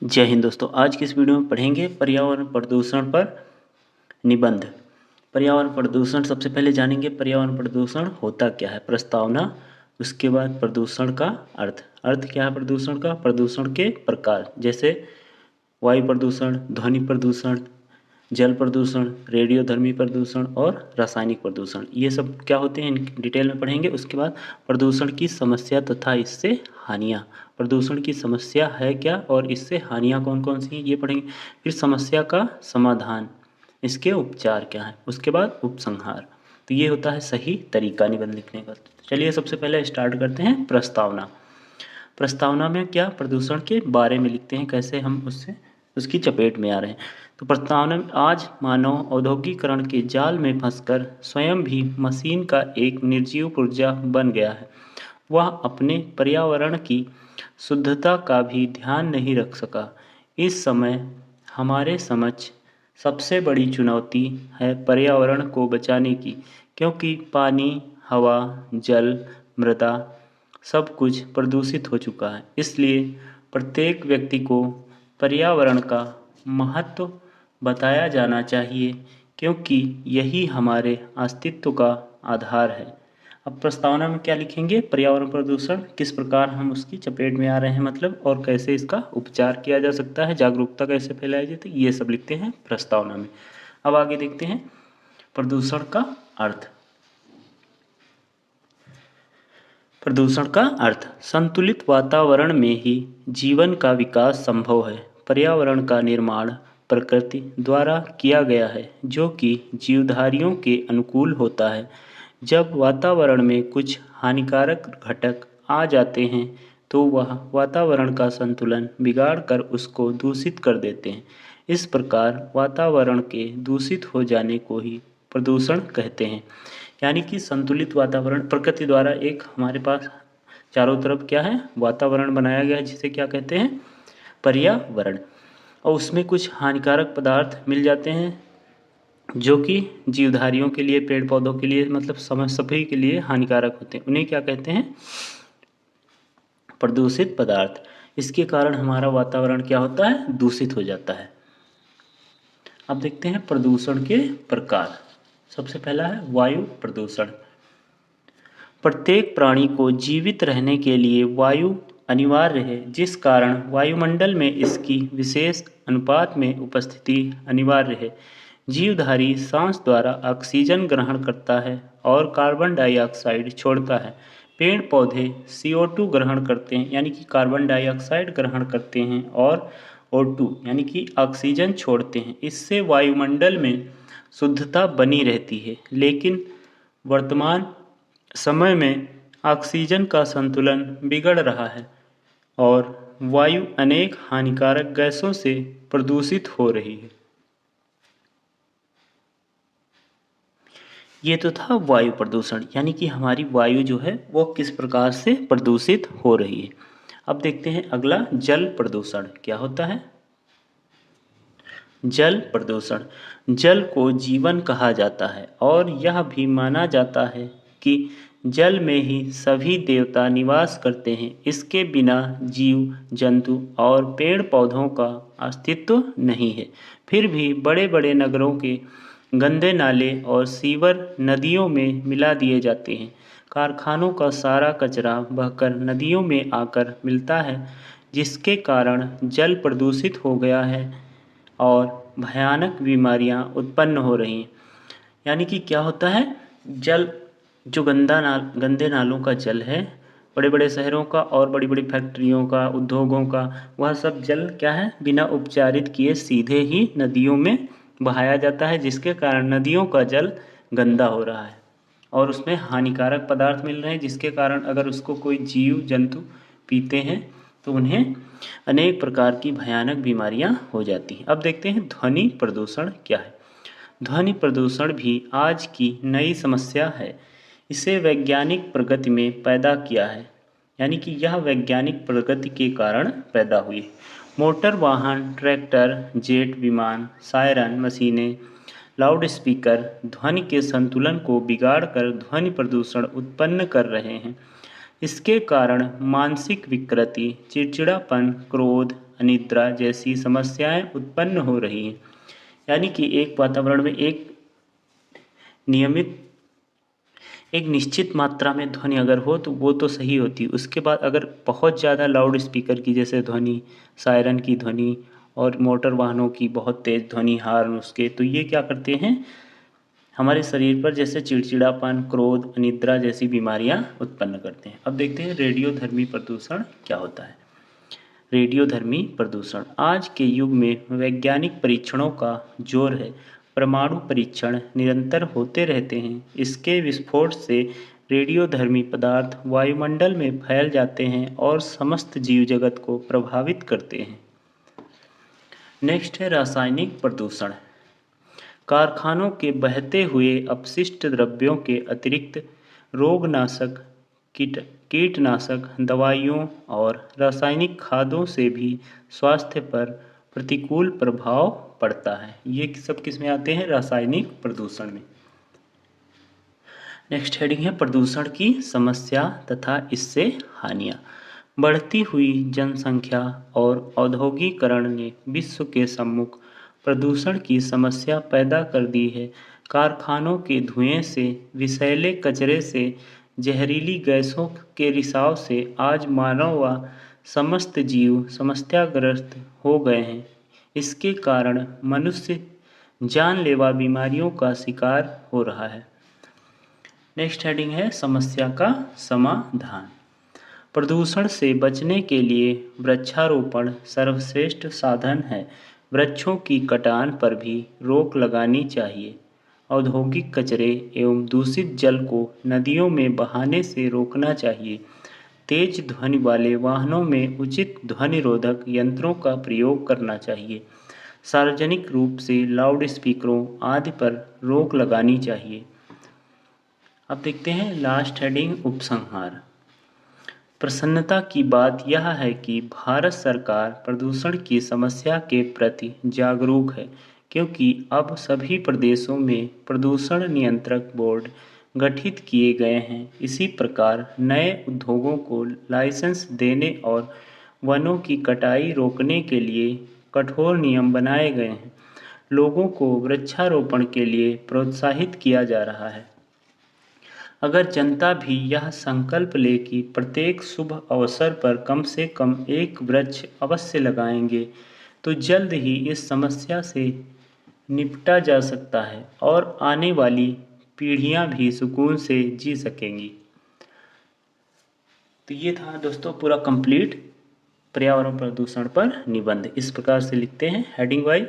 जय हिंद दोस्तों। आज की इस वीडियो में पढ़ेंगे पर्यावरण प्रदूषण पर निबंध। पर्यावरण प्रदूषण सबसे पहले जानेंगे पर्यावरण प्रदूषण होता क्या है, प्रस्तावना। उसके बाद प्रदूषण का अर्थ क्या है प्रदूषण का, प्रदूषण के प्रकार जैसे वायु प्रदूषण, ध्वनि प्रदूषण, जल प्रदूषण, रेडियोधर्मी प्रदूषण और रासायनिक प्रदूषण, ये सब क्या होते हैं डिटेल में पढ़ेंगे। उसके बाद प्रदूषण की समस्या तथा इससे हानियाँ, प्रदूषण की समस्या है क्या और इससे हानियाँ कौन कौन सी हैं ये पढ़ेंगे। फिर समस्या का समाधान, इसके उपचार क्या है, उसके बाद उपसंहार। तो ये होता है सही तरीका निबंध लिखने का। चलिए सबसे पहले स्टार्ट करते हैं प्रस्तावना। प्रस्तावना में क्या प्रदूषण के बारे में लिखते हैं, कैसे हम उसकी चपेट में आ रहे हैं। तो प्रस्तावना में आज मानव औद्योगिकरण के जाल में फंसकर स्वयं भी मशीन का एक निर्जीव पुर्जा बन गया है। वह अपने पर्यावरण की शुद्धता का भी ध्यान नहीं रख सका। इस समय हमारे समक्ष सबसे बड़ी चुनौती है पर्यावरण को बचाने की, क्योंकि पानी, हवा, जल, मृदा सब कुछ प्रदूषित हो चुका है। इसलिए प्रत्येक व्यक्ति को पर्यावरण का महत्व बताया जाना चाहिए, क्योंकि यही हमारे अस्तित्व का आधार है। अब प्रस्तावना में क्या लिखेंगे, पर्यावरण प्रदूषण किस प्रकार हम उसकी चपेट में आ रहे हैं मतलब, और कैसे इसका उपचार किया जा सकता है, जागरूकता कैसे फैलाई जाती है, ये सब लिखते हैं प्रस्तावना में। अब आगे देखते हैं प्रदूषण का अर्थ। प्रदूषण का अर्थ, संतुलित वातावरण में ही जीवन का विकास संभव है। पर्यावरण का निर्माण प्रकृति द्वारा किया गया है, जो कि जीवधारियों के अनुकूल होता है। जब वातावरण में कुछ हानिकारक घटक आ जाते हैं तो वह वातावरण का संतुलन बिगाड़ कर उसको दूषित कर देते हैं। इस प्रकार वातावरण के दूषित हो जाने को ही प्रदूषण कहते हैं। यानी कि संतुलित वातावरण प्रकृति द्वारा एक हमारे पास चारों तरफ क्या है वातावरण बनाया गया है, जिसे क्या कहते हैं पर्यावरण। और उसमें कुछ हानिकारक पदार्थ मिल जाते हैं जो कि जीवधारियों के लिए, पेड़ पौधों के लिए, मतलब समझ सभी के लिए हानिकारक होते हैं। उन्हें क्या कहते हैं प्रदूषित पदार्थ। इसके कारण हमारा वातावरण क्या होता है दूषित हो जाता है। अब देखते हैं प्रदूषण के प्रकार। सबसे पहला है वायु प्रदूषण। प्रत्येक प्राणी को जीवित रहने के लिए वायु अनिवार्य है, जिस कारण वायुमंडल में इसकी विशेष अनुपात में उपस्थिति अनिवार्य है। जीवधारी सांस द्वारा ऑक्सीजन ग्रहण करता है और कार्बन डाइऑक्साइड छोड़ता है। पेड़ पौधे CO2 ग्रहण करते हैं, यानी कि कार्बन डाइऑक्साइड ग्रहण करते हैं, और O2 यानी कि ऑक्सीजन छोड़ते हैं। इससे वायुमंडल में शुद्धता बनी रहती है। लेकिन वर्तमान समय में ऑक्सीजन का संतुलन बिगड़ रहा है और वायु अनेक हानिकारक गैसों से प्रदूषित हो रही है। ये तो था वायु प्रदूषण, यानी कि हमारी वायु जो है वो किस प्रकार से प्रदूषित हो रही है। अब देखते हैं अगला जल प्रदूषण क्या होता है। जल प्रदूषण, जल को जीवन कहा जाता है और यह भी माना जाता है कि जल में ही सभी देवता निवास करते हैं। इसके बिना जीव जंतु और पेड़ पौधों का अस्तित्व नहीं है। फिर भी बड़े बड़े नगरों के गंदे नाले और सीवर नदियों में मिला दिए जाते हैं। कारखानों का सारा कचरा बहकर नदियों में आकर मिलता है, जिसके कारण जल प्रदूषित हो गया है और भयानक बीमारियां उत्पन्न हो रही हैं। यानी कि क्या होता है, जल जो गंदे नालों का जल है, बड़े बड़े शहरों का और बड़ी बड़ी फैक्ट्रियों का, उद्योगों का, वह सब जल क्या है बिना उपचारित किए सीधे ही नदियों में बहाया जाता है, जिसके कारण नदियों का जल गंदा हो रहा है और उसमें हानिकारक पदार्थ मिल रहे हैं, जिसके कारण अगर उसको कोई जीव जंतु पीते हैं तो उन्हें अनेक प्रकार की भयानक बीमारियां हो जाती हैं। अब देखते हैं ध्वनि प्रदूषण क्या है। ध्वनि प्रदूषण भी आज की नई समस्या है। इसे वैज्ञानिक प्रगति में पैदा किया है, यानी कि यह वैज्ञानिक प्रगति के कारण पैदा हुई। मोटर वाहन, ट्रैक्टर, जेट विमान, सायरन मशीनें, लाउड स्पीकर ध्वनि के संतुलन को बिगाड़कर ध्वनि प्रदूषण उत्पन्न कर रहे हैं। इसके कारण मानसिक विकृति, चिड़चिड़ापन, क्रोध, अनिद्रा जैसी समस्याएं उत्पन्न हो रही हैं। यानी कि एक वातावरण में नियमित एक निश्चित मात्रा में ध्वनि अगर हो तो वो तो सही होती, उसके बाद अगर बहुत ज़्यादा लाउड स्पीकर की जैसे ध्वनि, सायरन की ध्वनि और मोटर वाहनों की बहुत तेज़ ध्वनि, हार्न उसके, तो ये क्या करते हैं हमारे शरीर पर जैसे चिड़चिड़ापन, क्रोध, अनिद्रा जैसी बीमारियां उत्पन्न करते हैं। अब देखते हैं रेडियोधर्मी प्रदूषण क्या होता है। रेडियोधर्मी प्रदूषण आज के युग में वैज्ञानिक परीक्षणों का जोर है। परमाणु परीक्षण निरंतर होते रहते हैं। इसके विस्फोट से रेडियोधर्मी पदार्थ वायुमंडल में फैल जाते हैं और समस्त जीव जगत को प्रभावित करते हैं। नेक्स्ट है रासायनिक प्रदूषण। कारखानों के बहते हुए अपशिष्ट द्रव्यों के अतिरिक्त रोगनाशक, कीटनाशक दवाइयों और रासायनिक खादों से भी स्वास्थ्य पर प्रतिकूल प्रभाव पड़ता है। ये सब किस में आते हैं? रासायनिक प्रदूषण में। नेक्स्ट हेडिंग है प्रदूषण की समस्या तथा इससे हानियाँ। बढ़ती हुई जनसंख्या और औद्योगिकरण ने विश्व के सम्मुख प्रदूषण की समस्या पैदा कर दी है। कारखानों के धुएं से, विषैले कचरे से, जहरीली गैसों के रिसाव से आज मानव व समस्त जीव समस्याग्रस्त हो गए हैं। इसके कारण मनुष्य जानलेवा बीमारियों का शिकार हो रहा है। नेक्स्ट हेडिंग है समस्या का समाधान। प्रदूषण से बचने के लिए वृक्षारोपण सर्वश्रेष्ठ साधन है। वृक्षों की कटान पर भी रोक लगानी चाहिए। औद्योगिक कचरे एवं दूषित जल को नदियों में बहाने से रोकना चाहिए। तेज ध्वनि वाले वाहनों में उचित ध्वनि रोधक यंत्रों का प्रयोग करना चाहिए। सार्वजनिक रूप से लाउड स्पीकरों आदि पर रोक लगानी चाहिए। अब देखते हैं लास्ट हेडिंग उपसंहार। प्रसन्नता की बात यह है कि भारत सरकार प्रदूषण की समस्या के प्रति जागरूक है, क्योंकि अब सभी प्रदेशों में प्रदूषण नियंत्रक बोर्ड गठित किए गए हैं। इसी प्रकार नए उद्योगों को लाइसेंस देने और वनों की कटाई रोकने के लिए कठोर नियम बनाए गए हैं। लोगों को वृक्षारोपण के लिए प्रोत्साहित किया जा रहा है। अगर जनता भी यह संकल्प ले कि प्रत्येक शुभ अवसर पर कम से कम एक वृक्ष अवश्य लगाएंगे, तो जल्द ही इस समस्या से निपटा जा सकता है और आने वाली पीढ़ियां भी सुकून से जी सकेंगी। तो ये था दोस्तों पूरा कंप्लीट पर्यावरण प्रदूषण पर निबंध। इस प्रकार से लिखते हैं हेडिंग वाइज।